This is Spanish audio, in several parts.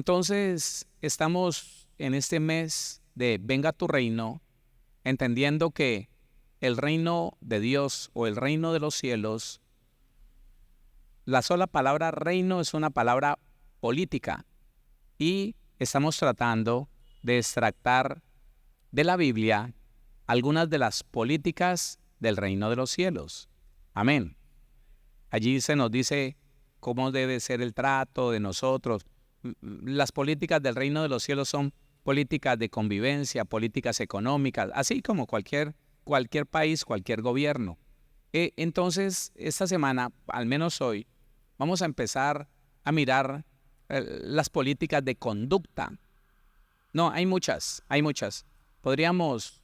Entonces, estamos en este mes de Venga tu reino, entendiendo que el reino de Dios o el reino de los cielos, la sola palabra reino es una palabra política y estamos tratando de extractar de la Biblia algunas de las políticas del reino de los cielos. Amén. Allí se nos dice cómo debe ser el trato de nosotros. Las políticas del reino de los cielos son políticas de convivencia, políticas económicas, así como cualquier país, cualquier gobierno. Entonces, esta semana, al menos hoy, vamos a empezar a mirar las políticas de conducta. No, hay muchas. Podríamos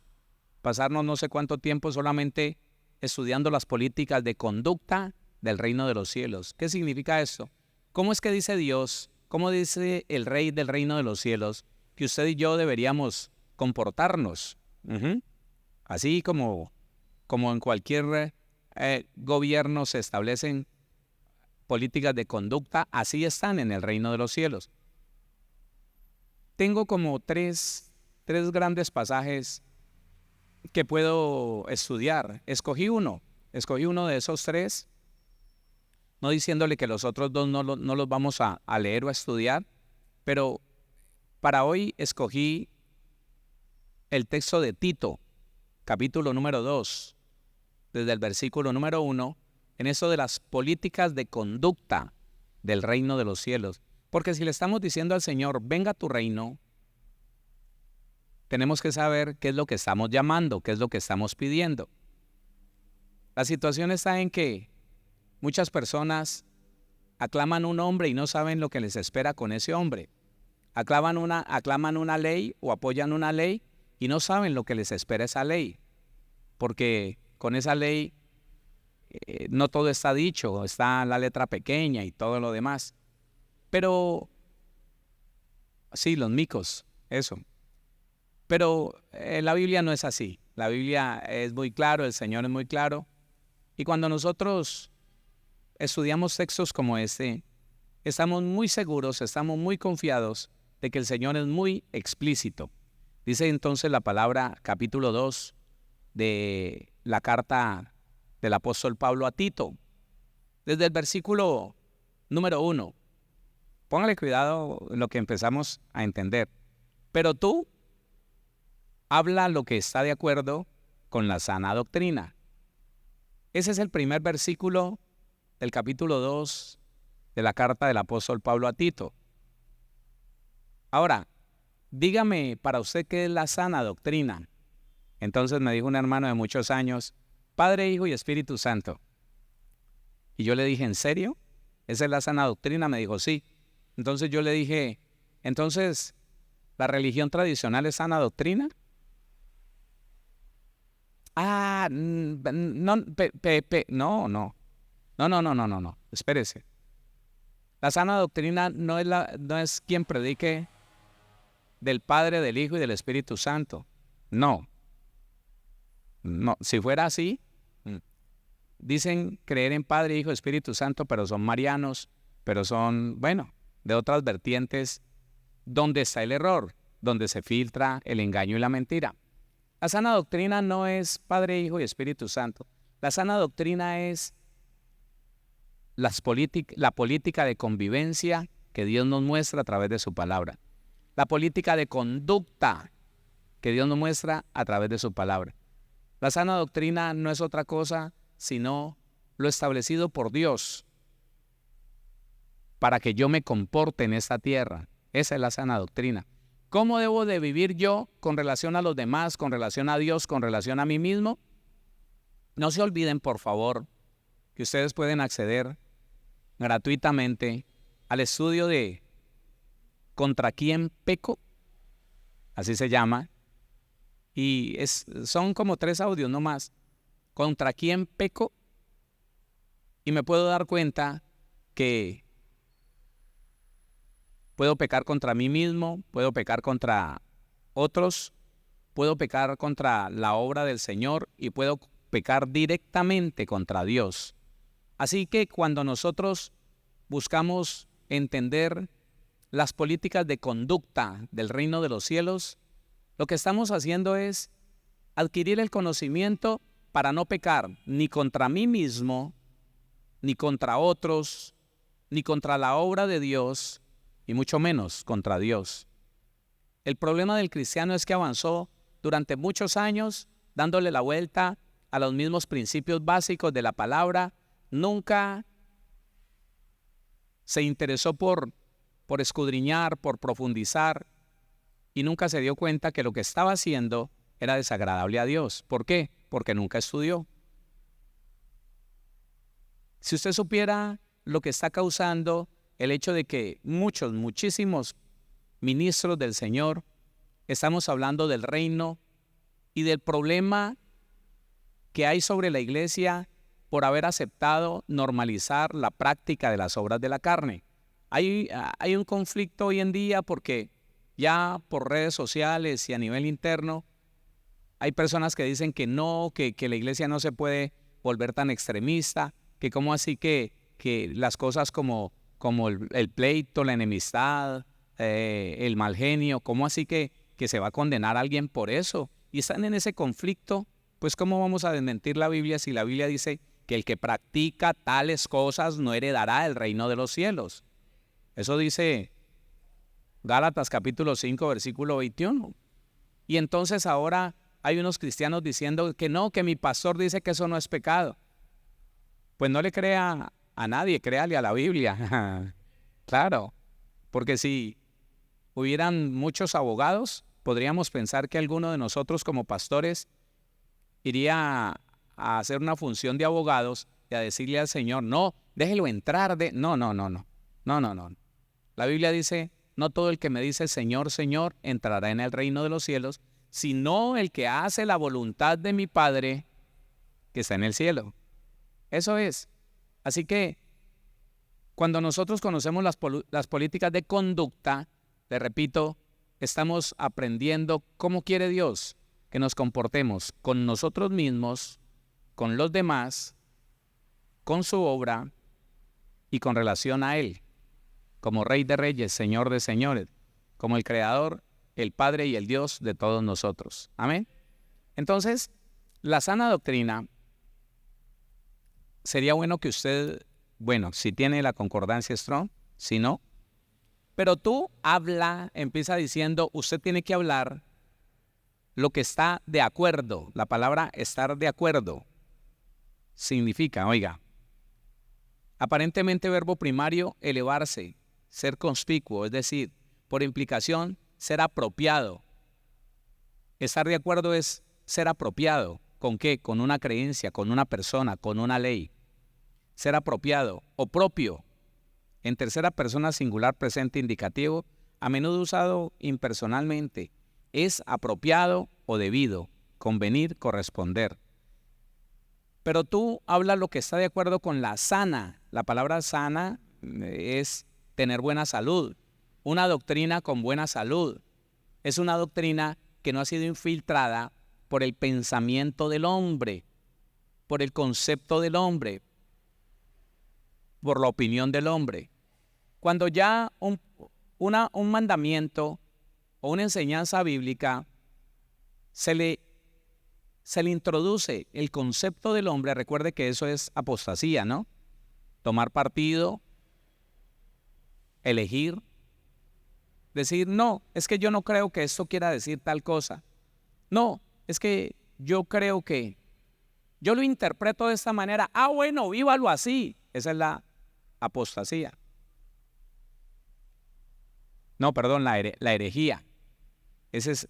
pasarnos no sé cuánto tiempo solamente estudiando las políticas de conducta del reino de los cielos. ¿Qué significa esto? ¿Cómo es que dice Dios, cómo dice el rey del reino de los cielos, que usted y yo deberíamos comportarnos? Así como en cualquier gobierno se establecen políticas de conducta, así están en el reino de los cielos. Tengo como tres grandes pasajes que puedo estudiar. Escogí uno de esos tres, no diciéndole que los otros dos no los vamos a leer o a estudiar, pero para hoy escogí el texto de Tito, capítulo número 2, desde el versículo número 1, en eso de las políticas de conducta del reino de los cielos. Porque si le estamos diciendo al Señor, venga tu reino, tenemos que saber qué es lo que estamos llamando, qué es lo que estamos pidiendo. La situación está en que muchas personas aclaman un hombre y no saben lo que les espera con ese hombre. Aclaman una ley o apoyan una ley y no saben lo que les espera esa ley. Porque con esa ley no todo está dicho, está la letra pequeña y todo lo demás. Pero, sí, los micos, eso. Pero la Biblia no es así. La Biblia es muy claro, el Señor es muy claro. Y cuando nosotros estudiamos textos como este, estamos muy seguros, estamos muy confiados de que el Señor es muy explícito. Dice entonces la palabra, capítulo 2 de la carta del apóstol Pablo a Tito, desde el versículo número 1. Póngale cuidado en lo que empezamos a entender. Pero tú habla lo que está de acuerdo con la sana doctrina. Ese es el primer versículo del capítulo 2 de la carta del apóstol Pablo a Tito. Ahora, dígame para usted qué es la sana doctrina. Entonces me dijo un hermano de muchos años, Padre, Hijo y Espíritu Santo. Y yo le dije, ¿en serio? ¿Esa es la sana doctrina? Me dijo, sí. Entonces yo le dije, entonces, ¿la religión tradicional es sana doctrina? Ah, no, espérese. La sana doctrina no es quien predique del Padre, del Hijo y del Espíritu Santo. No, si fuera así, dicen creer en Padre, Hijo, Espíritu Santo, pero son marianos, pero son, bueno, de otras vertientes, donde está el error, donde se filtra el engaño y la mentira. La sana doctrina no es Padre, Hijo y Espíritu Santo. La sana doctrina es la política de convivencia que Dios nos muestra a través de su palabra. La política de conducta que Dios nos muestra a través de su palabra. La sana doctrina no es otra cosa sino lo establecido por Dios para que yo me comporte en esta tierra. Esa es la sana doctrina. ¿Cómo debo de vivir yo con relación a los demás, con relación a Dios, con relación a mí mismo? No se olviden, por favor, que ustedes pueden acceder gratuitamente al estudio de ¿Contra quién peco? Así se llama. Y son como 3 audios nomás. ¿Contra quién peco? Y me puedo dar cuenta que puedo pecar contra mí mismo, puedo pecar contra otros, puedo pecar contra la obra del Señor y puedo pecar directamente contra Dios. Así que cuando nosotros buscamos entender las políticas de conducta del reino de los cielos, lo que estamos haciendo es adquirir el conocimiento para no pecar ni contra mí mismo, ni contra otros, ni contra la obra de Dios, y mucho menos contra Dios. El problema del cristiano es que avanzó durante muchos años dándole la vuelta a los mismos principios básicos de la palabra, nunca se interesó por escudriñar, por profundizar, y nunca se dio cuenta que lo que estaba haciendo era desagradable a Dios. ¿Por qué? Porque nunca estudió. Si usted supiera lo que está causando el hecho de que muchísimos ministros del Señor, estamos hablando del reino y del problema que hay sobre la iglesia por haber aceptado normalizar la práctica de las obras de la carne. Hay un conflicto hoy en día porque ya por redes sociales y a nivel interno hay personas que dicen que no, que la iglesia no se puede volver tan extremista, que cómo así que las cosas como el pleito, la enemistad, el mal genio, cómo así que se va a condenar a alguien por eso. Y están en ese conflicto, pues cómo vamos a desmentir la Biblia si la Biblia dice que el que practica tales cosas no heredará el reino de los cielos. Eso dice Gálatas capítulo 5, versículo 21. Y entonces ahora hay unos cristianos diciendo que no, que mi pastor dice que eso no es pecado. Pues no le crea a nadie, créale a la Biblia. Claro, porque si hubieran muchos abogados, podríamos pensar que alguno de nosotros como pastores iría a hacer una función de abogados y a decirle al Señor, no, déjelo entrar. No. La Biblia dice, no todo el que me dice Señor, Señor, entrará en el reino de los cielos, sino el que hace la voluntad de mi Padre que está en el cielo. Eso es. Así que cuando nosotros conocemos las políticas de conducta, le repito, estamos aprendiendo cómo quiere Dios que nos comportemos con nosotros mismos, con los demás, con su obra y con relación a Él, como Rey de Reyes, Señor de Señores, como el Creador, el Padre y el Dios de todos nosotros. Amén. Entonces, la sana doctrina, sería bueno que usted, si tiene la concordancia Strong, si no, pero tú empieza diciendo, usted tiene que hablar lo que está de acuerdo. La palabra estar de acuerdo significa, aparentemente verbo primario, elevarse, ser conspicuo, es decir, por implicación, ser apropiado. Estar de acuerdo es ser apropiado. ¿Con qué? Con una creencia, con una persona, con una ley. Ser apropiado o propio, en tercera persona singular presente indicativo, a menudo usado impersonalmente. Es apropiado o debido, convenir, corresponder. Pero tú hablas lo que está de acuerdo con la sana. La palabra sana es tener buena salud. Una doctrina con buena salud. Es una doctrina que no ha sido infiltrada por el pensamiento del hombre, por el concepto del hombre, por la opinión del hombre. Cuando ya un mandamiento o una enseñanza bíblica se le introduce el concepto del hombre, recuerde que eso es apostasía, ¿no? Tomar partido, elegir, decir, no, es que yo no creo que esto quiera decir tal cosa. No, es que yo creo que yo lo interpreto de esta manera. Bueno, vívalo así. Esa es la apostasía. No, perdón, la herejía.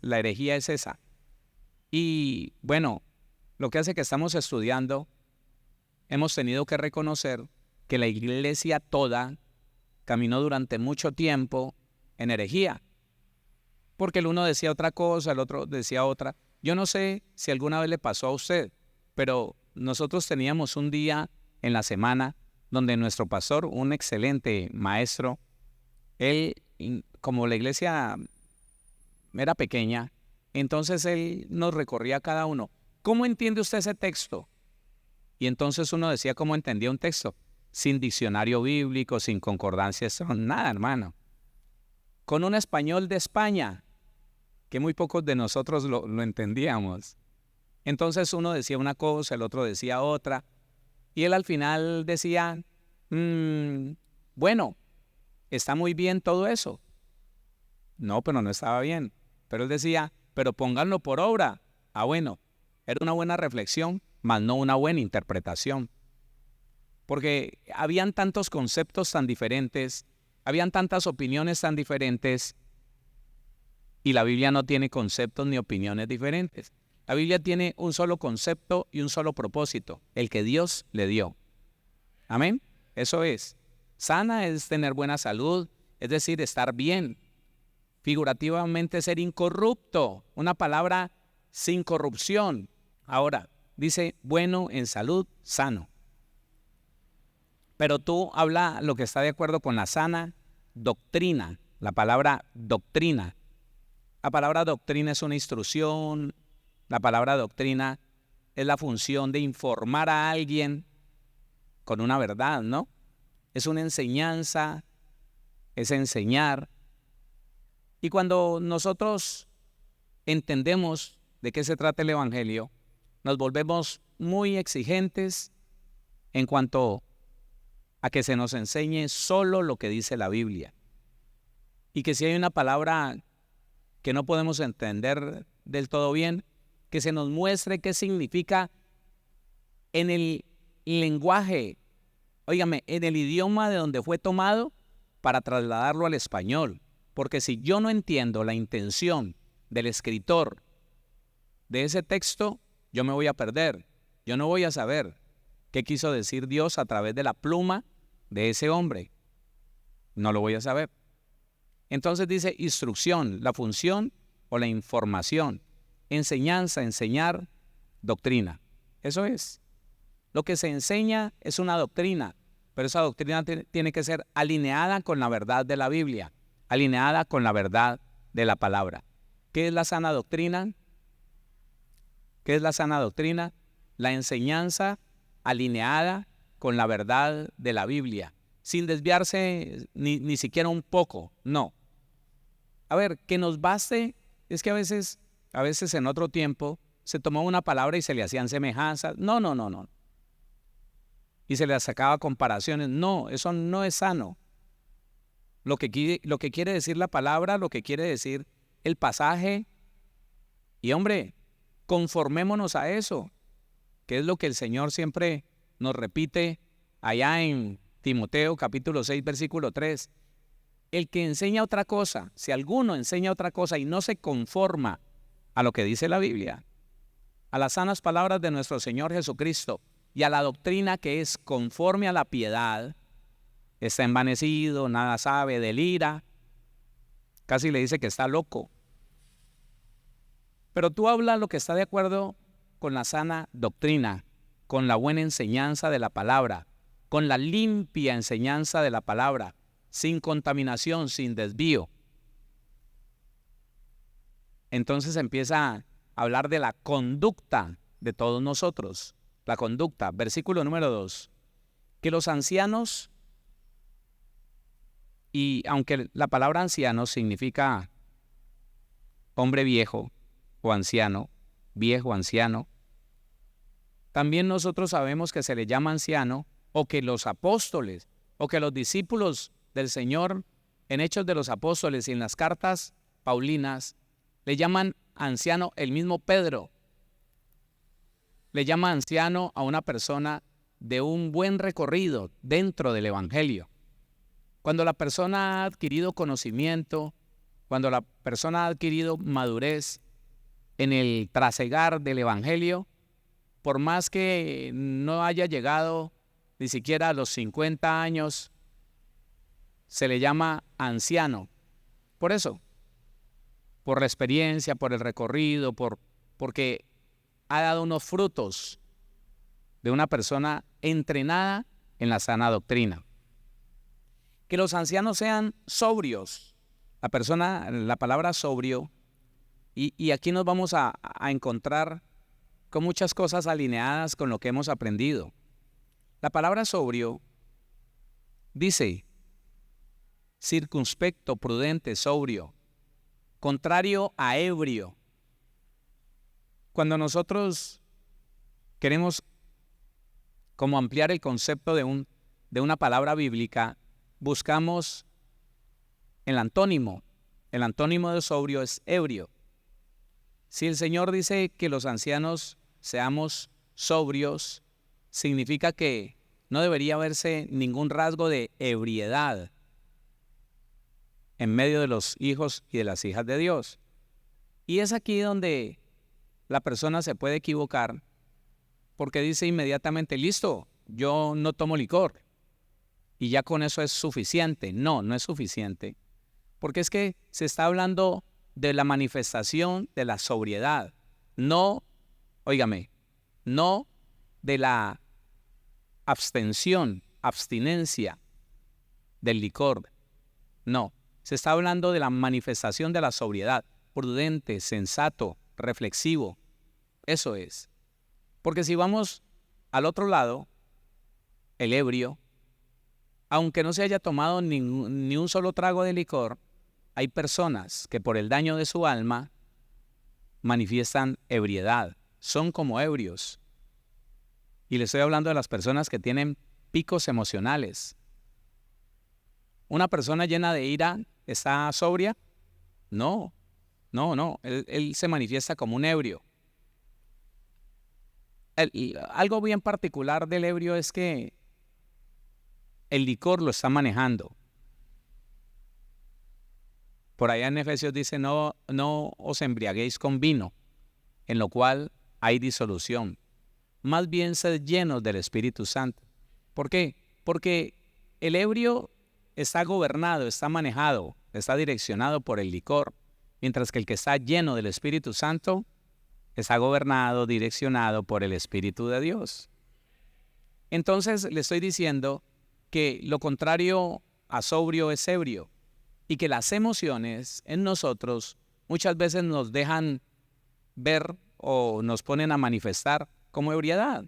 La herejía es esa. Y lo que hace que estamos estudiando, hemos tenido que reconocer que la iglesia toda caminó durante mucho tiempo en herejía. Porque el uno decía otra cosa, el otro decía otra. Yo no sé si alguna vez le pasó a usted, pero nosotros teníamos un día en la semana donde nuestro pastor, un excelente maestro, él, como la iglesia era pequeña, entonces él nos recorría a cada uno. ¿Cómo entiende usted ese texto? Y entonces uno decía cómo entendía un texto, sin diccionario bíblico, sin concordancia, nada, hermano. con un español de España, que muy pocos de nosotros lo entendíamos. Entonces uno decía una cosa, el otro decía otra, y él al final decía, bueno, está muy bien todo eso. No, pero no estaba bien. Pero él decía, pero pónganlo por obra. Ah, bueno, era una buena reflexión, mas no una buena interpretación. Porque habían tantos conceptos tan diferentes, habían tantas opiniones tan diferentes, y la Biblia no tiene conceptos ni opiniones diferentes. La Biblia tiene un solo concepto y un solo propósito, el que Dios le dio. Amén. Eso es. Sana es tener buena salud, es decir, estar bien. Figurativamente ser incorrupto, una palabra sin corrupción. Ahora, dice bueno en salud, sano. Pero tú habla lo que está de acuerdo con la sana doctrina, la palabra doctrina. La palabra doctrina es una instrucción, la palabra doctrina es la función de informar a alguien con una verdad, ¿no? Es una enseñanza, es enseñar. Y cuando nosotros entendemos de qué se trata el Evangelio, nos volvemos muy exigentes en cuanto a que se nos enseñe solo lo que dice la Biblia. Y que si hay una palabra que no podemos entender del todo bien, que se nos muestre qué significa en el lenguaje, óigame, en el idioma de donde fue tomado para trasladarlo al español. Porque si yo no entiendo la intención del escritor de ese texto, yo me voy a perder. Yo no voy a saber qué quiso decir Dios a través de la pluma de ese hombre. No lo voy a saber. Entonces dice instrucción, la función o la información. Enseñanza, enseñar, doctrina. Eso es. Lo que se enseña es una doctrina, pero esa doctrina tiene que ser alineada con la verdad de la Biblia, alineada con la verdad de la palabra. ¿Qué es la sana doctrina? ¿Qué es la sana doctrina? La enseñanza alineada con la verdad de la Biblia, sin desviarse ni siquiera un poco, no. A ver, que nos baste, es que a veces en otro tiempo se tomó una palabra y se le hacían semejanzas. No. Y se le sacaba comparaciones. No, eso no es sano. Lo que quiere decir la palabra, lo que quiere decir el pasaje. Y hombre, conformémonos a eso, que es lo que el Señor siempre nos repite allá en Timoteo capítulo 6, versículo 3. El que enseña otra cosa, si alguno enseña otra cosa y no se conforma a lo que dice la Biblia, a las sanas palabras de nuestro Señor Jesucristo y a la doctrina que es conforme a la piedad, está envanecido, nada sabe, delira, casi le dice que está loco. Pero tú hablas lo que está de acuerdo con la sana doctrina, con la buena enseñanza de la palabra, con la limpia enseñanza de la palabra, sin contaminación, sin desvío. Entonces empieza a hablar de la conducta de todos nosotros. La conducta, versículo número 2. Que los ancianos, y aunque la palabra anciano significa hombre viejo o anciano, viejo, anciano, también nosotros sabemos que se le llama anciano, o que los apóstoles, o que los discípulos del Señor en Hechos de los Apóstoles y en las cartas paulinas le llaman anciano. El mismo Pedro le llama anciano a una persona de un buen recorrido dentro del Evangelio. Cuando la persona ha adquirido conocimiento, cuando la persona ha adquirido madurez en el trasegar del Evangelio, por más que no haya llegado ni siquiera a los 50 años, se le llama anciano. Por eso, por la experiencia, por el recorrido, porque ha dado unos frutos de una persona entrenada en la sana doctrina. Que los ancianos sean sobrios. La palabra sobrio, y aquí nos vamos a encontrar con muchas cosas alineadas con lo que hemos aprendido. La palabra sobrio dice circunspecto, prudente, sobrio, contrario a ebrio. Cuando nosotros queremos como ampliar el concepto de una palabra bíblica, buscamos el antónimo. El antónimo de sobrio es ebrio. Si el Señor dice que los ancianos seamos sobrios, significa que no debería verse ningún rasgo de ebriedad en medio de los hijos y de las hijas de Dios. Y es aquí donde la persona se puede equivocar, porque dice inmediatamente, listo, yo no tomo licor y ya con eso es suficiente. No, no es suficiente, porque es que se está hablando de la manifestación de la sobriedad, no, óigame, no de la abstinencia del licor. No, se está hablando de la manifestación de la sobriedad, prudente, sensato, reflexivo. Eso es. Porque si vamos al otro lado, el ebrio, aunque no se haya tomado ni un solo trago de licor, hay personas que por el daño de su alma manifiestan ebriedad, son como ebrios. Y le estoy hablando de las personas que tienen picos emocionales. ¿Una persona llena de ira está sobria? No, no, él se manifiesta como un ebrio. Algo bien particular del ebrio es que el licor lo está manejando. Por allá en Efesios dice, no os embriaguéis con vino, en lo cual hay disolución. Más bien sed llenos del Espíritu Santo. ¿Por qué? Porque el ebrio está gobernado, está manejado, está direccionado por el licor, mientras que el que está lleno del Espíritu Santo está gobernado, direccionado por el Espíritu de Dios. Entonces le estoy diciendo que lo contrario a sobrio es ebrio, y que las emociones en nosotros muchas veces nos dejan ver o nos ponen a manifestar como ebriedad.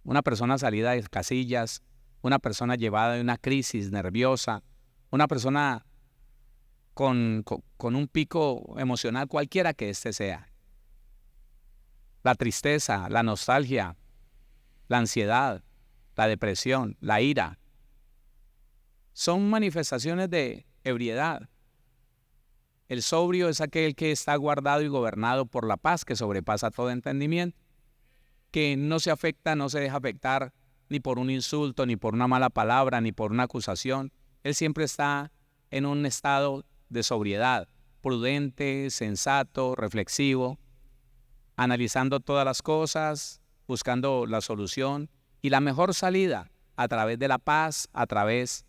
Una persona salida de casillas, una persona llevada de una crisis nerviosa, una persona con un pico emocional cualquiera que éste sea. La tristeza, la nostalgia, la ansiedad, la depresión, la ira, son manifestaciones de ebriedad. El sobrio es aquel que está guardado y gobernado por la paz que sobrepasa todo entendimiento, que no se afecta, no se deja afectar ni por un insulto, ni por una mala palabra, ni por una acusación. Él siempre está en un estado de sobriedad, prudente, sensato, reflexivo, analizando todas las cosas, buscando la solución y la mejor salida a través de la paz, a través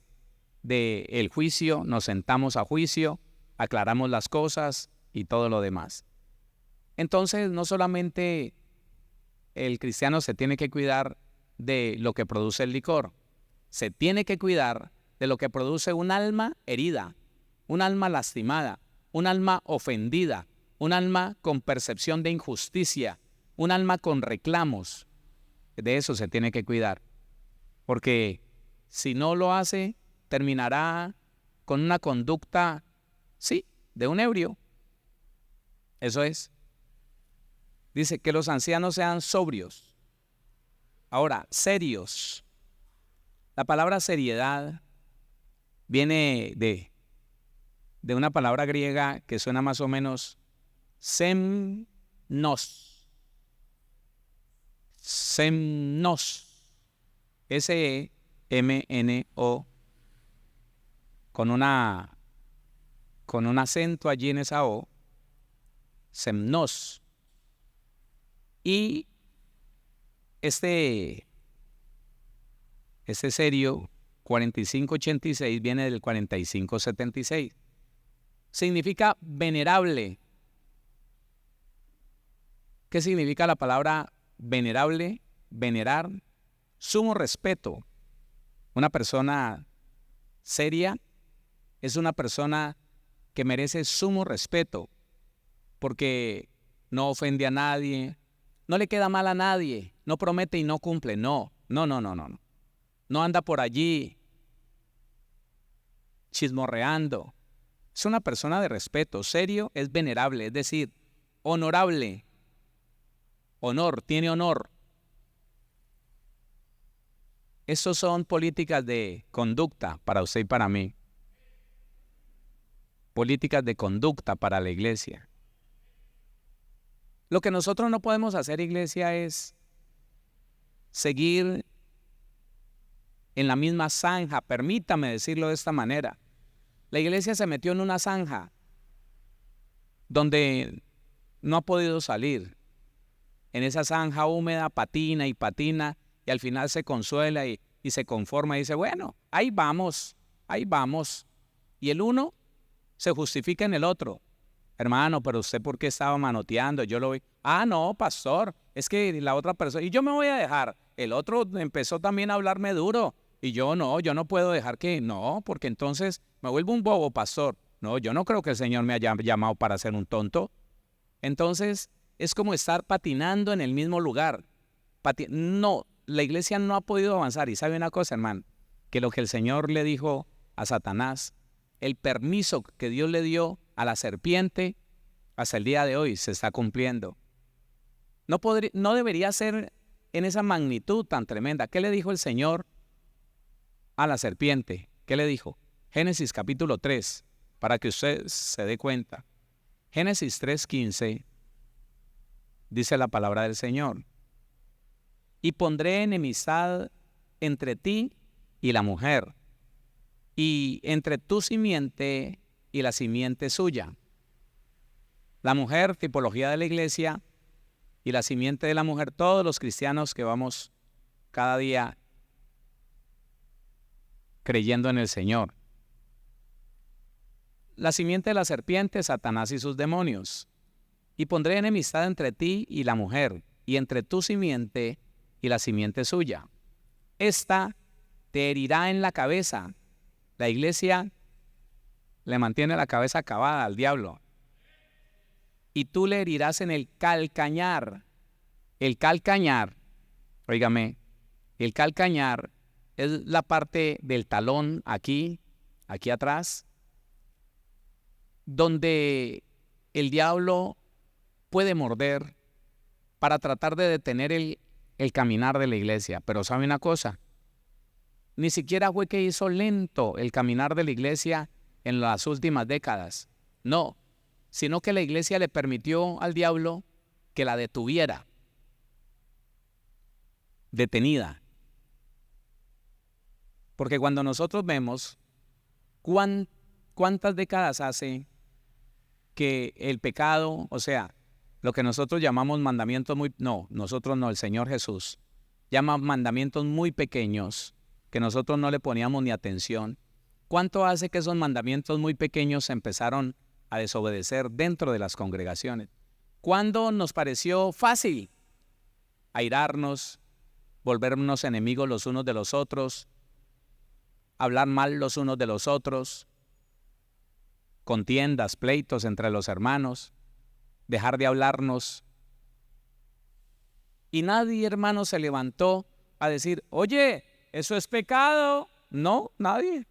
del juicio. Nos sentamos a juicio, aclaramos las cosas y todo lo demás. Entonces, no solamente el cristiano se tiene que cuidar de lo que produce el licor, se tiene que cuidar de lo que produce un alma herida, un alma lastimada, un alma ofendida, un alma con percepción de injusticia, un alma con reclamos. De eso se tiene que cuidar, porque si no lo hace, terminará con una conducta, sí, de un ebrio. Eso es. Dice que los ancianos sean sobrios. Ahora, serios. La palabra seriedad viene de una palabra griega que suena más o menos semnos. Semnos. S-E-M-N-O. Con un acento allí en esa O. Semnos. Y este serio 4586 viene del 4576. Significa venerable. ¿Qué significa la palabra venerable? Venerar, sumo respeto. Una persona seria es una persona que merece sumo respeto, porque no ofende a nadie, no le queda mal a nadie, no promete y no cumple, no anda por allí chismorreando. Es una persona de respeto. Serio es venerable, es decir, honorable. Honor, tiene honor. Esas son políticas de conducta para usted y para mí. Políticas de conducta para la iglesia. Lo que nosotros no podemos hacer, iglesia, es seguir en la misma zanja. Permítame decirlo de esta manera. La iglesia se metió en una zanja donde no ha podido salir. En esa zanja húmeda patina y patina y al final se consuela y se conforma y dice, bueno, ahí vamos, ahí vamos. Y el uno se justifica en el otro. Hermano, pero usted ¿por qué estaba manoteando? Yo lo vi. Ah, no, pastor, es que la otra persona, y yo me voy a dejar. El otro empezó también a hablarme duro. Y yo no puedo dejar que, no, porque entonces me vuelvo un bobo, pastor. No, yo no creo que el Señor me haya llamado para ser un tonto. Entonces, es como estar patinando en el mismo lugar. No, la iglesia no ha podido avanzar. Y sabe una cosa, hermano, que lo que el Señor le dijo a Satanás, el permiso que Dios le dio a la serpiente, hasta el día de hoy se está cumpliendo. No debería ser en esa magnitud tan tremenda. ¿Qué le dijo el Señor a la serpiente? ¿Qué le dijo? Génesis capítulo 3, para que usted se dé cuenta. Génesis 3:15 dice la palabra del Señor. Y pondré enemistad entre ti y la mujer, y entre tu simiente y la simiente suya. La mujer, tipología de la iglesia, y la simiente de la mujer, todos los cristianos que vamos cada día creyendo en el Señor. La simiente de la serpiente, Satanás y sus demonios. Y pondré enemistad entre ti y la mujer, y entre tu simiente y la simiente suya. Esta te herirá en la cabeza. La iglesia le mantiene la cabeza acabada al diablo. Y tú le herirás en el calcañar. El calcañar, óigame, el calcañar es la parte del talón aquí atrás, donde el diablo puede morder para tratar de detener el caminar de la iglesia. Pero ¿sabe una cosa? Ni siquiera fue que hizo lento el caminar de la iglesia en las últimas décadas. No, sino que la iglesia le permitió al diablo que la detuviera. Detenida. Porque cuando nosotros vemos cuántas décadas hace que el pecado, o sea, lo que nosotros llamamos mandamientos nosotros no, el Señor Jesús llama mandamientos muy pequeños que nosotros no le poníamos ni atención. ¿Cuánto hace que esos mandamientos muy pequeños se empezaron a desobedecer dentro de las congregaciones? ¿Cuándo nos pareció fácil airarnos, volvernos enemigos los unos de los otros, hablar mal los unos de los otros, contiendas, pleitos entre los hermanos, dejar de hablarnos? Y nadie, hermano, se levantó a decir, oye, ¿eso es pecado? No, nadie.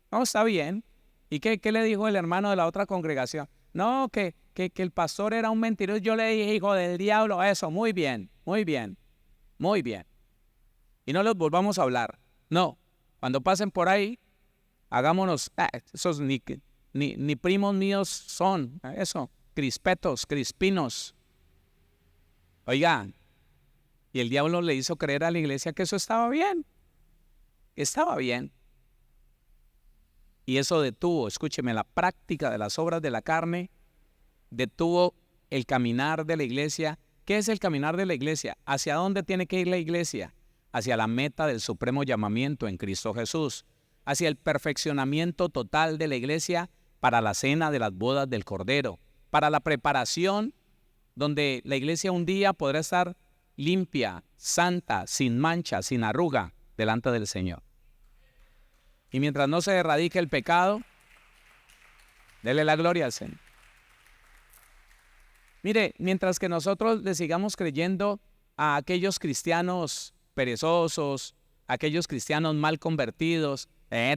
No, está bien. ¿Y qué le dijo el hermano de la otra congregación? No, que el pastor era un mentiroso. Yo le dije, hijo del diablo, eso, muy bien, muy bien, muy bien. Y no les volvamos a hablar. No, cuando pasen por ahí, hagámonos, esos ni primos míos son, eso, crispetos, crispinos. Oigan, y el diablo le hizo creer a la iglesia que eso estaba bien. Estaba bien. Y eso detuvo, escúcheme, la práctica de las obras de la carne, detuvo el caminar de la iglesia. ¿Qué es el caminar de la iglesia? ¿Hacia dónde tiene que ir la iglesia? Hacia la meta del supremo llamamiento en Cristo Jesús, hacia el perfeccionamiento total de la iglesia para la cena de las bodas del Cordero, para la preparación donde la iglesia un día podrá estar limpia, santa, sin mancha, sin arruga, delante del Señor. Y mientras no se erradique el pecado, dele la gloria al Señor. Mire, mientras que nosotros le sigamos creyendo a aquellos cristianos perezosos, aquellos cristianos mal convertidos,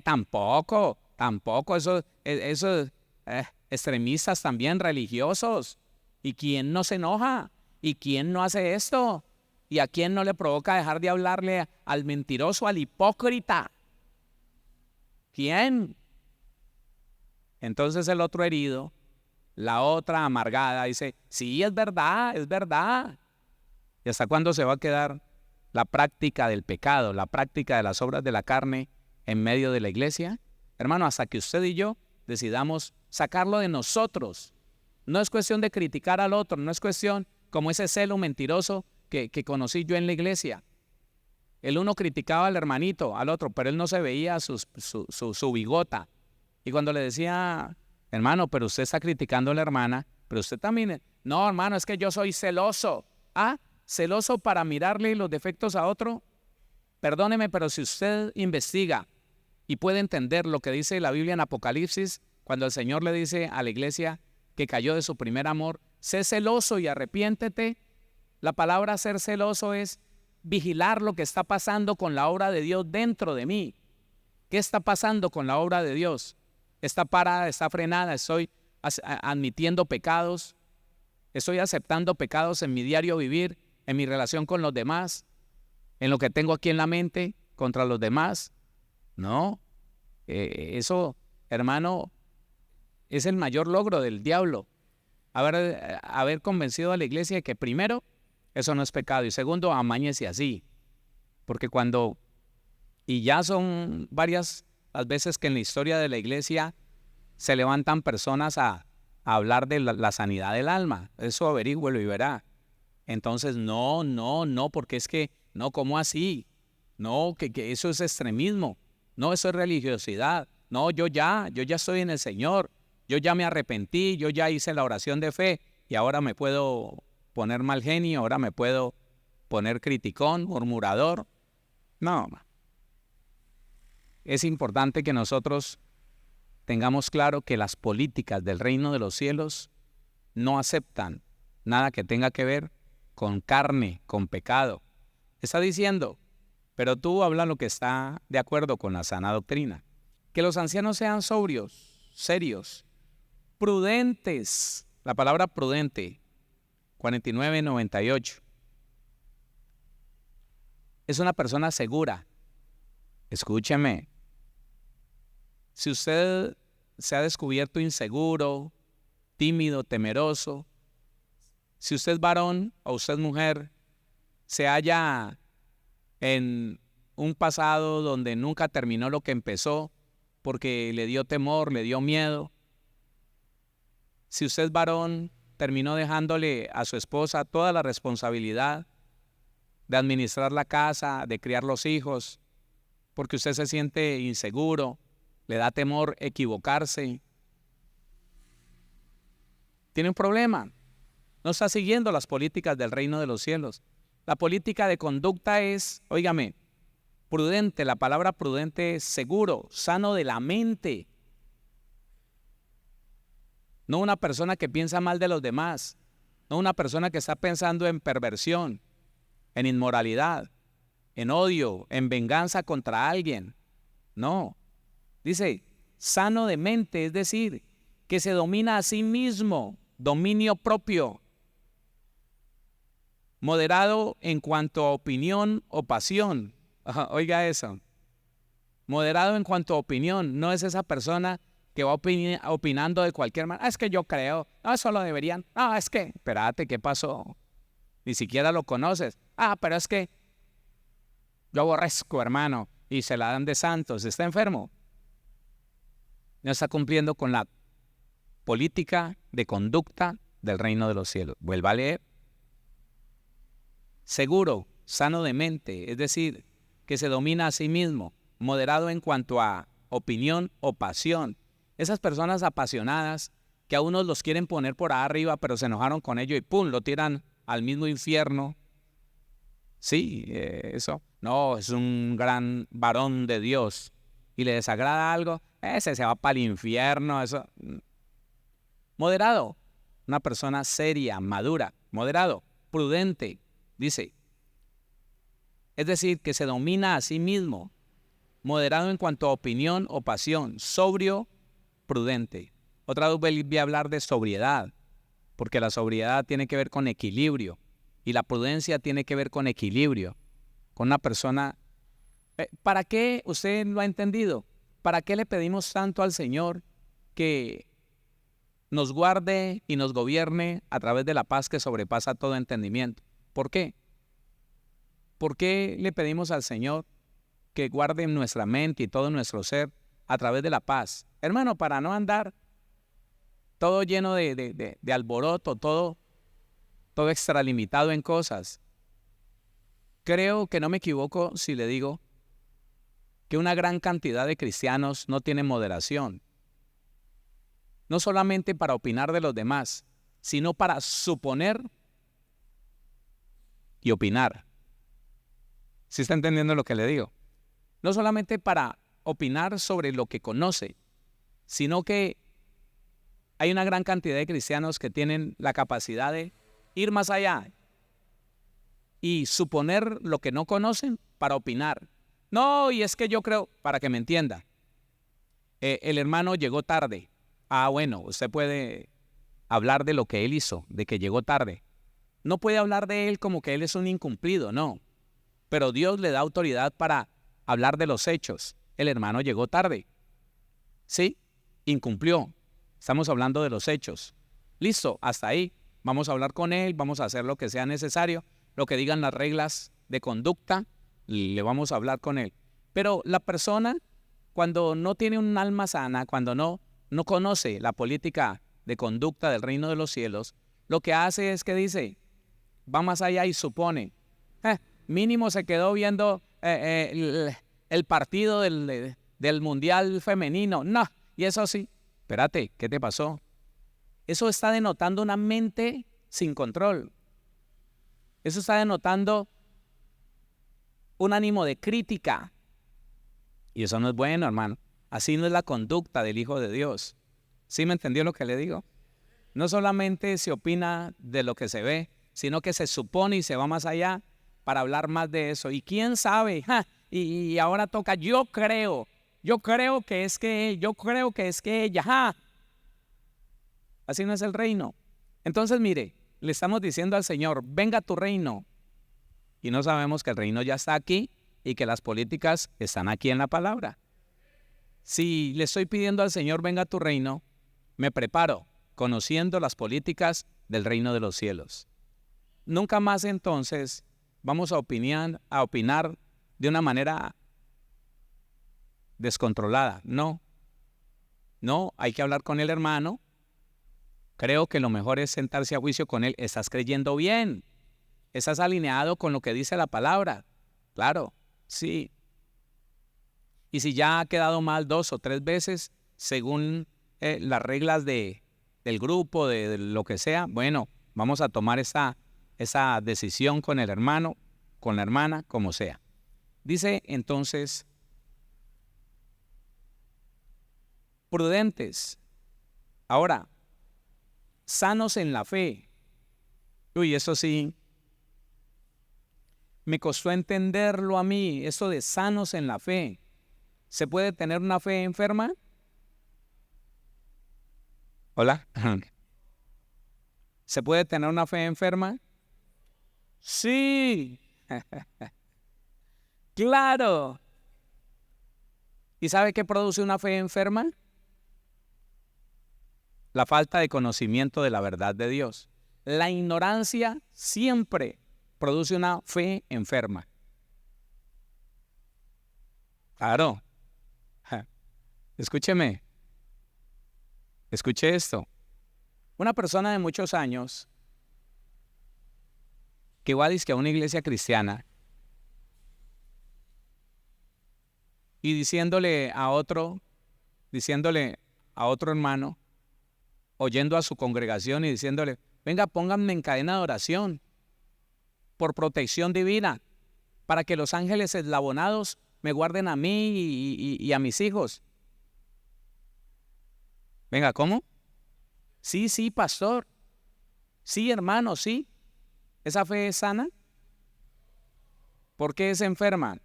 tampoco, tampoco, eso extremistas también religiosos. ¿Y quién no se enoja? ¿Y quién no hace esto? ¿Y a quién no le provoca dejar de hablarle al mentiroso, al hipócrita? ¿Quién? Entonces el otro herido, la otra amargada, dice, sí, es verdad, es verdad. ¿Y hasta cuándo se va a quedar la práctica del pecado, la práctica de las obras de la carne en medio de la iglesia? Hermano, hasta que usted y yo decidamos sacarlo de nosotros. No es cuestión de criticar al otro, no es cuestión como ese celo mentiroso que conocí yo en la iglesia. El uno criticaba al hermanito, al otro, pero él no se veía su bigota. Y cuando le decía, hermano, pero usted está criticando a la hermana, pero usted también, no, hermano, es que yo soy celoso. Ah, celoso para mirarle los defectos a otro. Perdóneme, pero si usted investiga y puede entender lo que dice la Biblia en Apocalipsis, cuando el Señor le dice a la iglesia que cayó de su primer amor, sé celoso y arrepiéntete. La palabra ser celoso es vigilar lo que está pasando con la obra de Dios dentro de mí. ¿Qué está pasando con la obra de Dios? ¿Está parada, está frenada? ¿Estoy admitiendo pecados? ¿Estoy aceptando pecados en mi diario vivir, en mi relación con los demás, en lo que tengo aquí en la mente contra los demás? No, eso, hermano, es el mayor logro del diablo. Haber convencido a la iglesia de que primero, eso no es pecado, y segundo, amañese así. Porque y ya son varias las veces que en la historia de la iglesia se levantan personas a hablar de la sanidad del alma. Eso averígüelo y verá. Entonces, no, porque es que, no, ¿cómo así? No, que eso es extremismo. No, eso es religiosidad. No, yo ya estoy en el Señor. Yo ya me arrepentí, yo ya hice la oración de fe y ahora me puedo poner mal genio, ahora me puedo poner criticón, murmurador. No, es importante que nosotros tengamos claro que las políticas del reino de los cielos no aceptan nada que tenga que ver con carne, con pecado. Está diciendo, pero tú habla lo que está de acuerdo con la sana doctrina. Que los ancianos sean sobrios, serios, prudentes. La palabra prudente, 49:98. Es una persona segura. Escúcheme. Si usted se ha descubierto inseguro, tímido, temeroso, si usted es varón o usted es mujer, se halla en un pasado donde nunca terminó lo que empezó porque le dio temor, le dio miedo. Si usted es varón, terminó dejándole a su esposa toda la responsabilidad de administrar la casa, de criar los hijos, porque usted se siente inseguro, le da temor equivocarse. Tiene un problema. No está siguiendo las políticas del reino de los cielos. La política de conducta es, óigame, prudente. La palabra prudente es seguro, sano de la mente. No una persona que piensa mal de los demás. No una persona que está pensando en perversión, en inmoralidad, en odio, en venganza contra alguien. No. Dice, sano de mente, es decir, que se domina a sí mismo, dominio propio. Moderado en cuanto a opinión o pasión. Oiga eso. Moderado en cuanto a opinión. No es esa persona que va opinando de cualquier manera. Es que yo creo. No, eso lo deberían. No, es que, espérate, ¿qué pasó? Ni siquiera lo conoces. Pero es que yo aborrezco, hermano, y se la dan de santos. Está enfermo. No está cumpliendo con la política de conducta del reino de los cielos. Vuelva a leer. Seguro, sano de mente, es decir, que se domina a sí mismo, moderado en cuanto a opinión o pasión. Esas personas apasionadas que a unos los quieren poner por arriba, pero se enojaron con ellos y ¡pum!, lo tiran al mismo infierno. Sí, eso. No, es un gran varón de Dios y le desagrada algo, ese se va para el infierno. Eso. Moderado, una persona seria, madura, moderado, prudente, dice. Es decir, que se domina a sí mismo. moderado en cuanto a opinión o pasión, sobrio, prudente. Otra vez voy a hablar de sobriedad, porque la sobriedad tiene que ver con equilibrio y la prudencia tiene que ver con equilibrio, con una persona. ¿Para qué? Usted lo ha entendido. ¿Para qué le pedimos tanto al Señor que nos guarde y nos gobierne a través de la paz que sobrepasa todo entendimiento? ¿Por qué? ¿Por qué le pedimos al Señor que guarde nuestra mente y todo nuestro ser a través de la paz? Hermano, para no andar todo lleno de alboroto, todo extralimitado en cosas. Creo que no me equivoco si le digo que una gran cantidad de cristianos no tienen moderación. No solamente para opinar de los demás, sino para suponer y opinar. ¿Sí está entendiendo lo que le digo? No solamente para opinar sobre lo que conoce, sino que hay una gran cantidad de cristianos que tienen la capacidad de ir más allá y suponer lo que no conocen para opinar. No, y es que yo creo, para que me entienda, el hermano llegó tarde. Bueno, usted puede hablar de lo que él hizo, de que llegó tarde. No puede hablar de él como que él es un incumplido, no. Pero Dios le da autoridad para hablar de los hechos. El hermano llegó tarde. ¿Sí? Incumplió. Estamos hablando de los hechos. Listo, hasta ahí. Vamos a hablar con él, vamos a hacer lo que sea necesario, lo que digan las reglas de conducta, le vamos a hablar con él. Pero la persona, cuando no tiene un alma sana, cuando no conoce la política de conducta del reino de los cielos, lo que hace es que dice, va más allá y supone. Mínimo se quedó viendo el partido del Mundial Femenino. No, y eso sí. Espérate, ¿qué te pasó? Eso está denotando una mente sin control. Eso está denotando un ánimo de crítica. Y eso no es bueno, hermano. Así no es la conducta del Hijo de Dios. ¿Sí me entendió lo que le digo? No solamente se opina de lo que se ve, sino que se supone y se va más allá para hablar más de eso. Y quién sabe, y ahora toca, yo creo que es que ella, Así no es el reino. Entonces, mire, le estamos diciendo al Señor, venga tu reino. Y no sabemos que el reino ya está aquí y que las políticas están aquí en la palabra. Si le estoy pidiendo al Señor, venga tu reino, me preparo conociendo las políticas del reino de los cielos. Nunca más entonces vamos a opinar de una manera descontrolada. No, hay que hablar con el hermano. Creo que lo mejor es sentarse a juicio con él. ¿Estás creyendo bien? ¿Estás alineado con lo que dice la palabra? Claro, sí. Y si ya ha quedado mal 2 o 3 veces, según las reglas del grupo, de lo que sea, bueno, vamos a tomar esa decisión con el hermano, con la hermana, como sea. Dice entonces, prudentes. Ahora, sanos en la fe. Uy, eso sí, me costó entenderlo a mí, eso de sanos en la fe. ¿Se puede tener una fe enferma? ¿Hola? ¿Se puede tener una fe enferma? Sí. Claro. ¿Y sabe qué produce una fe enferma? La falta de conocimiento de la verdad de Dios. La ignorancia siempre produce una fe enferma. Claro. Escúcheme. Escuche esto. Una persona de muchos años que va a una iglesia cristiana y diciéndole a otro hermano, oyendo a su congregación y diciéndole, venga, pónganme en cadena de oración por protección divina, para que los ángeles eslabonados me guarden a mí y a mis hijos. Venga, ¿cómo? Sí, pastor. Sí, hermano, sí. ¿Esa fe es sana? ¿Por qué es enferma?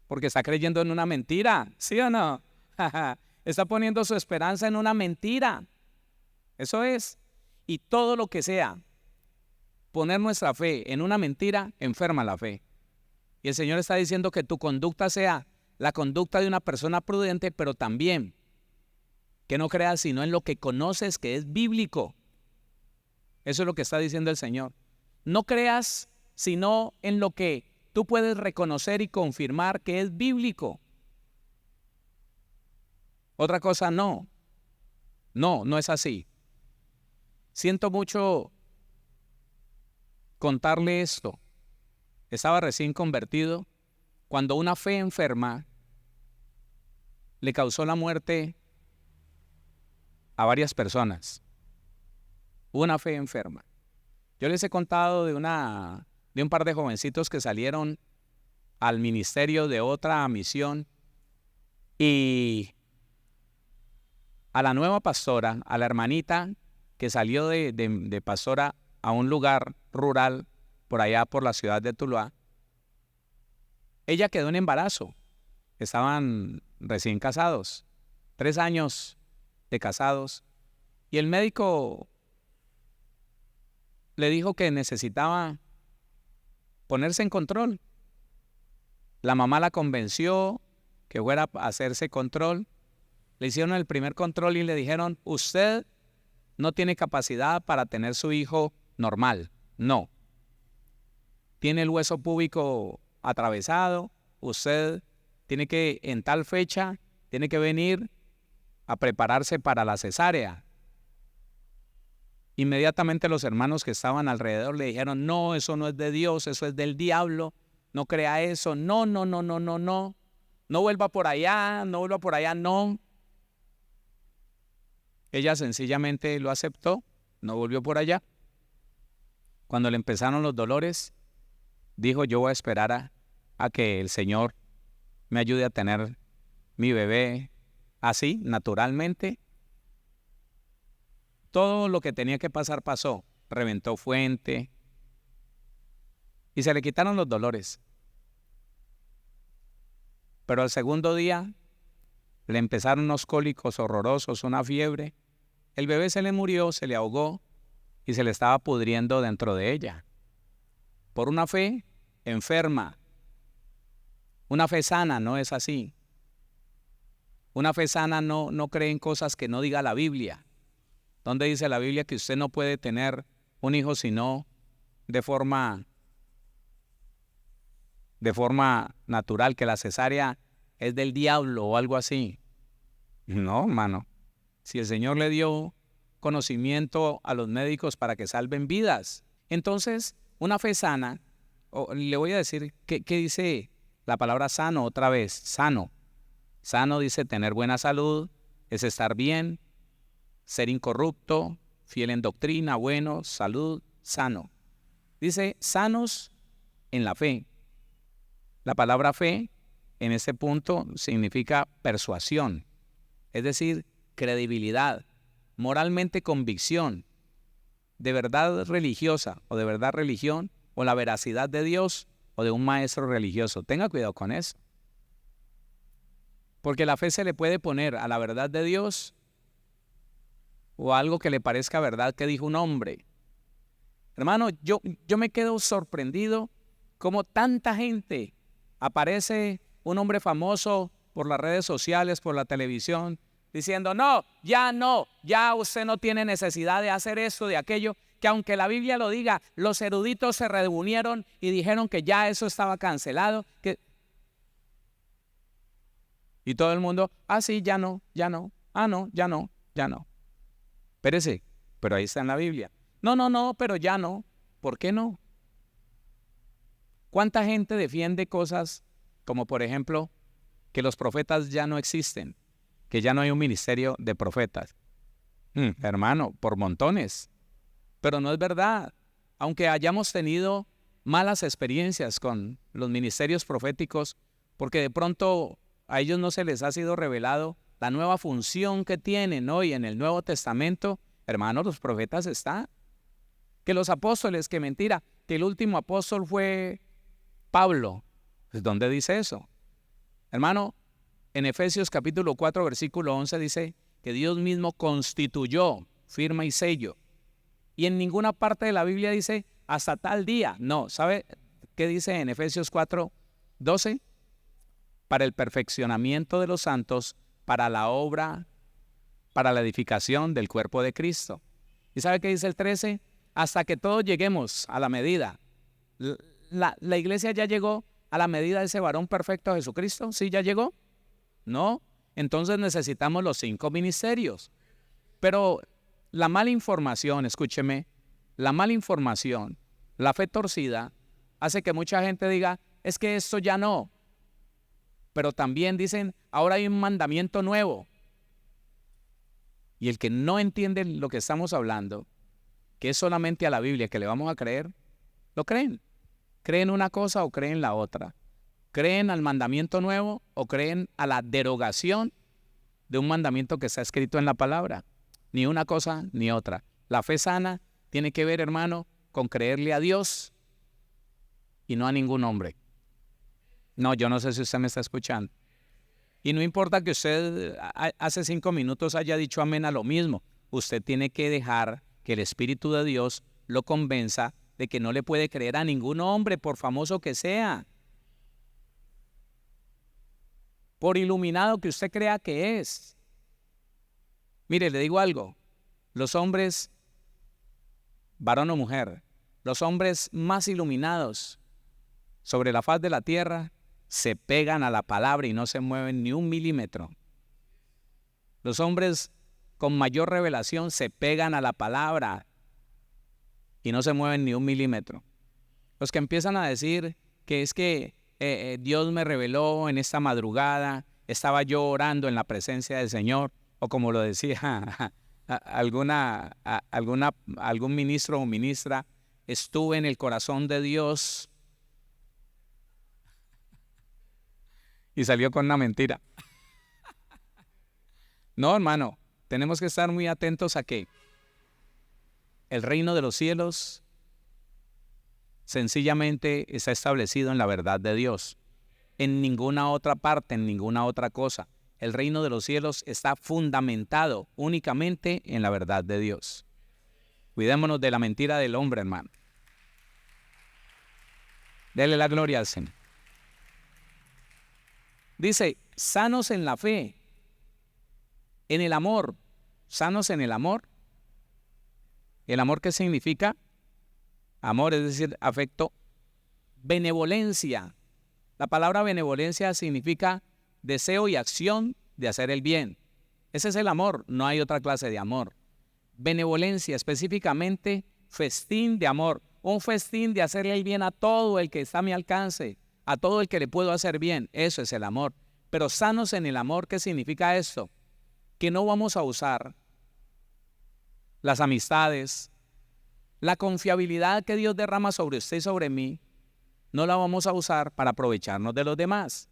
porque está creyendo en una mentira, ¿sí o no? Está poniendo su esperanza en una mentira. Eso es. Y todo lo que sea poner nuestra fe en una mentira, enferma la fe. Y el Señor está diciendo que tu conducta sea la conducta de una persona prudente, pero también que no creas sino en lo que conoces que es bíblico. Eso es lo que está diciendo el Señor. No creas sino en lo que tú puedes reconocer y confirmar que es bíblico. Otra cosa no. No es así. Siento mucho contarle esto. Estaba recién convertido cuando una fe enferma le causó la muerte a varias personas. Una fe enferma. Yo les he contado de un par de jovencitos que salieron al ministerio de otra misión y a la nueva pastora, a la hermanita que salió de pastora a un lugar rural por allá por la ciudad de Tuluá, ella quedó en embarazo. Estaban recién casados, 3 años de casados, y el médico le dijo que necesitaba ponerse en control. La mamá la convenció que fuera a hacerse control. Le hicieron el primer control y le dijeron, usted no tiene capacidad para tener su hijo normal. No. Tiene el hueso púbico atravesado. Usted tiene que, en tal fecha, tiene que venir a prepararse para la cesárea. Inmediatamente los hermanos que estaban alrededor le dijeron, no, eso no es de Dios, eso es del diablo, no crea eso, no, no vuelva por allá, no. Ella sencillamente lo aceptó, no volvió por allá. Cuando le empezaron los dolores, dijo, yo voy a esperar a que el Señor me ayude a tener mi bebé así, naturalmente. Todo lo que tenía que pasar pasó. Reventó fuente y se le quitaron los dolores. Pero al segundo día le empezaron unos cólicos horrorosos, una fiebre. El bebé se le murió, se le ahogó y se le estaba pudriendo dentro de ella. Por una fe enferma. Una fe sana no es así. Una fe sana no cree en cosas que no diga la Biblia. ¿Dónde dice la Biblia que usted no puede tener un hijo sino de forma natural, que la cesárea es del diablo o algo así? No, hermano. Si el Señor le dio conocimiento a los médicos para que salven vidas. Entonces, una fe sana, le voy a decir, ¿qué dice la palabra sano otra vez? Sano. Sano dice tener buena salud, es estar bien, ser incorrupto, fiel en doctrina, bueno, salud, sano. Dice sanos en la fe. La palabra fe en este punto significa persuasión, es decir, credibilidad, moralmente convicción, de verdad religiosa o de verdad religión, o la veracidad de Dios o de un maestro religioso. Tenga cuidado con eso. Porque la fe se le puede poner a la verdad de Dios o a algo que le parezca verdad que dijo un hombre. Hermano, yo me quedo sorprendido cómo tanta gente aparece, un hombre famoso por las redes sociales, por la televisión, diciendo, no, ya usted no tiene necesidad de hacer esto, de aquello, que aunque la Biblia lo diga, los eruditos se reunieron y dijeron que ya eso estaba cancelado, y todo el mundo, sí, ya no, no, ya no. Espérese, pero ahí está en la Biblia. No, pero ya no. ¿Por qué no? ¿Cuánta gente defiende cosas como, por ejemplo, que los profetas ya no existen, que ya no hay un ministerio de profetas? Hermano, por montones. Pero no es verdad. Aunque hayamos tenido malas experiencias con los ministerios proféticos, porque de pronto a ellos no se les ha sido revelado la nueva función que tienen hoy en el Nuevo Testamento, hermanos, los profetas están. Que los apóstoles, que mentira, que el último apóstol fue Pablo. Pues, ¿dónde dice eso? Hermano, en Efesios capítulo 4, versículo 11 dice que Dios mismo constituyó firma y sello. Y en ninguna parte de la Biblia dice hasta tal día. No, ¿sabe qué dice en Efesios 4, 12? Para el perfeccionamiento de los santos, para la obra, para la edificación del cuerpo de Cristo. ¿Y sabe qué dice el 13? Hasta que todos lleguemos a la medida. La iglesia ya llegó a la medida de ese varón perfecto Jesucristo. ¿Sí ya llegó? No. Entonces necesitamos los 5 ministerios. Pero la mala información, escúcheme, la mala información, la fe torcida, hace que mucha gente diga, es que esto ya no. Pero también dicen, ahora hay un mandamiento nuevo. Y el que no entiende lo que estamos hablando, que es solamente a la Biblia que le vamos a creer, lo creen. Creen una cosa o creen la otra. Creen al mandamiento nuevo o creen a la derogación de un mandamiento que está escrito en la palabra. Ni una cosa ni otra. La fe sana tiene que ver, hermano, con creerle a Dios y no a ningún hombre. No, yo no sé si usted me está escuchando. Y no importa que usted hace 5 minutos haya dicho amén a lo mismo. Usted tiene que dejar que el Espíritu de Dios lo convenza de que no le puede creer a ningún hombre, por famoso que sea. Por iluminado que usted crea que es. Mire, le digo algo. Los hombres, varón o mujer, los hombres más iluminados sobre la faz de la tierra se pegan a la palabra y no se mueven ni un milímetro. Los hombres con mayor revelación se pegan a la palabra y no se mueven ni un milímetro. Los que empiezan a decir que es que Dios me reveló en esta madrugada, estaba yo orando en la presencia del Señor, o como lo decía algún ministro o ministra, estuve en el corazón de Dios y salió con una mentira. No, hermano, tenemos que estar muy atentos a que el reino de los cielos sencillamente está establecido en la verdad de Dios. En ninguna otra parte, en ninguna otra cosa. El reino de los cielos está fundamentado únicamente en la verdad de Dios. Cuidémonos de la mentira del hombre, hermano. Dele la gloria al Señor. Dice, sanos en la fe, en el amor, sanos en el amor. ¿El amor qué significa? Amor, es decir, afecto. Benevolencia. La palabra benevolencia significa deseo y acción de hacer el bien. Ese es el amor, no hay otra clase de amor. Benevolencia, específicamente festín de amor. Un festín de hacerle el bien a todo el que está a mi alcance, a todo el que le puedo hacer bien. Eso es el amor. Pero sanos en el amor, ¿qué significa esto? Que no vamos a usar las amistades, la confiabilidad que Dios derrama sobre usted y sobre mí, no la vamos a usar para aprovecharnos de los demás.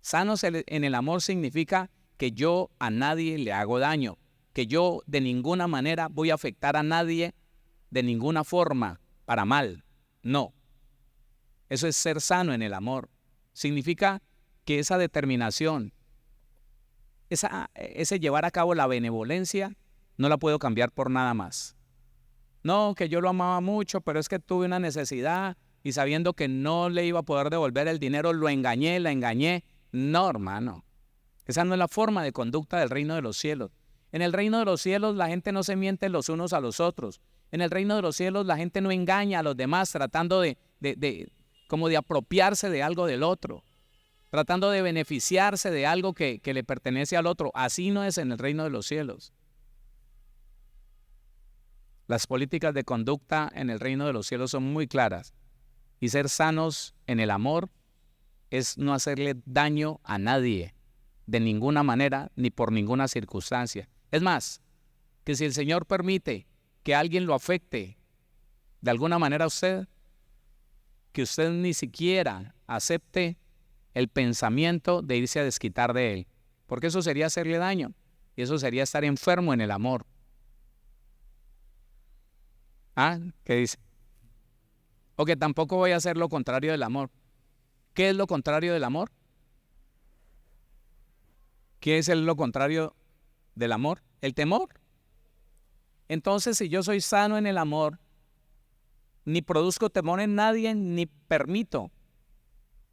Sanos en el amor significa que yo a nadie le hago daño, que yo de ninguna manera voy a afectar a nadie de ninguna forma para mal. No. Eso es ser sano en el amor. Significa que esa determinación, ese llevar a cabo la benevolencia, no la puedo cambiar por nada más. No, que yo lo amaba mucho, pero es que tuve una necesidad y sabiendo que no le iba a poder devolver el dinero, lo engañé, la engañé. No, hermano. Esa no es la forma de conducta del reino de los cielos. En el reino de los cielos la gente no se miente los unos a los otros. En el reino de los cielos la gente no engaña a los demás tratando como de apropiarse de algo del otro, tratando de beneficiarse de algo que le pertenece al otro. Así no es en el reino de los cielos. Las políticas de conducta en el reino de los cielos son muy claras. Y ser sanos en el amor es no hacerle daño a nadie, de ninguna manera, ni por ninguna circunstancia. Es más, que si el Señor permite que alguien lo afecte de alguna manera a usted, que usted ni siquiera acepte el pensamiento de irse a desquitar de él, porque eso sería hacerle daño, y eso sería estar enfermo en el amor. ¿Ah? ¿Qué dice? O que tampoco voy a hacer lo contrario del amor. ¿Qué es lo contrario del amor? ¿Qué es lo contrario del amor? El temor. Entonces, si yo soy sano en el amor, ni produzco temor en nadie, ni permito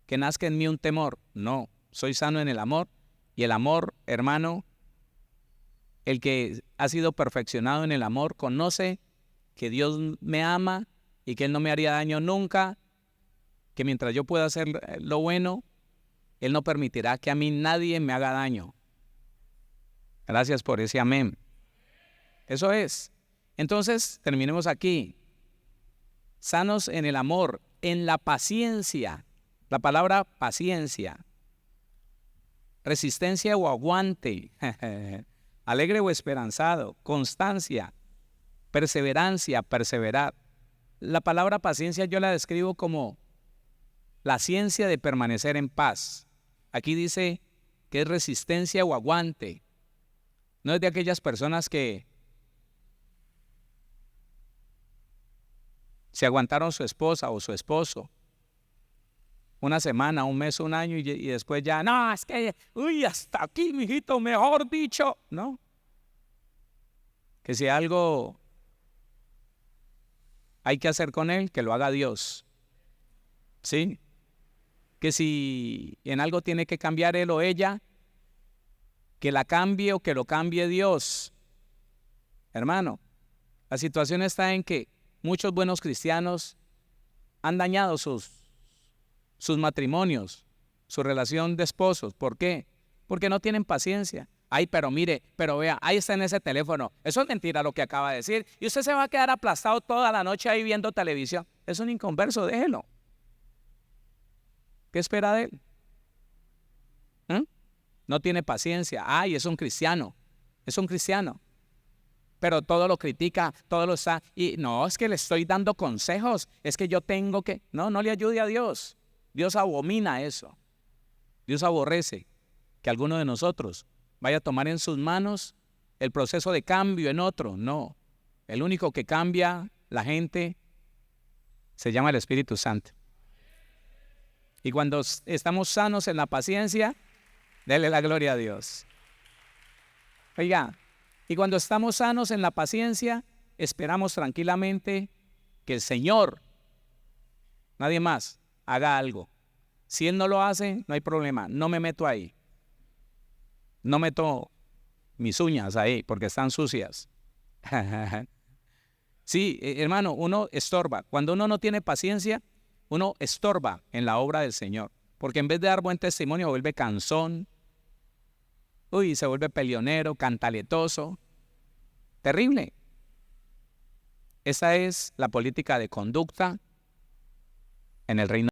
que nazca en mí un temor. No, soy sano en el amor. Y el amor, hermano, el que ha sido perfeccionado en el amor, conoce que Dios me ama y que Él no me haría daño nunca, que mientras yo pueda hacer lo bueno, Él no permitirá que a mí nadie me haga daño. Gracias por ese amén. Eso es. Entonces, terminemos aquí. Sanos en el amor, en la paciencia. La palabra paciencia. Resistencia o aguante. Alegre o esperanzado. Constancia. Perseverancia, perseverar. La palabra paciencia yo la describo como la ciencia de permanecer en paz. Aquí dice que es resistencia o aguante. No es de aquellas personas que se aguantaron su esposa o su esposo una semana, un mes, un año y después ya, no, es que, uy, hasta aquí, mijito, mejor dicho. No. Que si algo hay que hacer con él, que lo haga Dios. ¿Sí? Que si en algo tiene que cambiar él o ella, que la cambie o que lo cambie Dios. Hermano, la situación está en que muchos buenos cristianos han dañado sus matrimonios, su relación de esposos. ¿Por qué? Porque no tienen paciencia. Ay, pero mire, pero vea, ahí está en ese teléfono. Eso es mentira lo que acaba de decir. Y usted se va a quedar aplastado toda la noche ahí viendo televisión. Es un inconverso, déjelo. ¿Qué espera de él? No tiene paciencia. Ay, es un cristiano. Es un cristiano. Pero todo lo critica, todo lo está. Y no, es que le estoy dando consejos. Es que yo tengo que. No, no le ayude a Dios. Dios abomina eso. Dios aborrece que alguno de nosotros vaya a tomar en sus manos el proceso de cambio en otro. No. El único que cambia la gente se llama el Espíritu Santo. Y cuando estamos sanos en la paciencia, dele la gloria a Dios. Oiga, y cuando estamos sanos en la paciencia, esperamos tranquilamente que el Señor, nadie más, haga algo. Si Él no lo hace, no hay problema, no me meto ahí. No meto mis uñas ahí porque están sucias. Sí, hermano, uno estorba. Cuando uno no tiene paciencia, uno estorba en la obra del Señor. Porque en vez de dar buen testimonio, vuelve cansón. Uy, se vuelve peleonero, cantaletoso. Terrible. Esa es la política de conducta en el reino.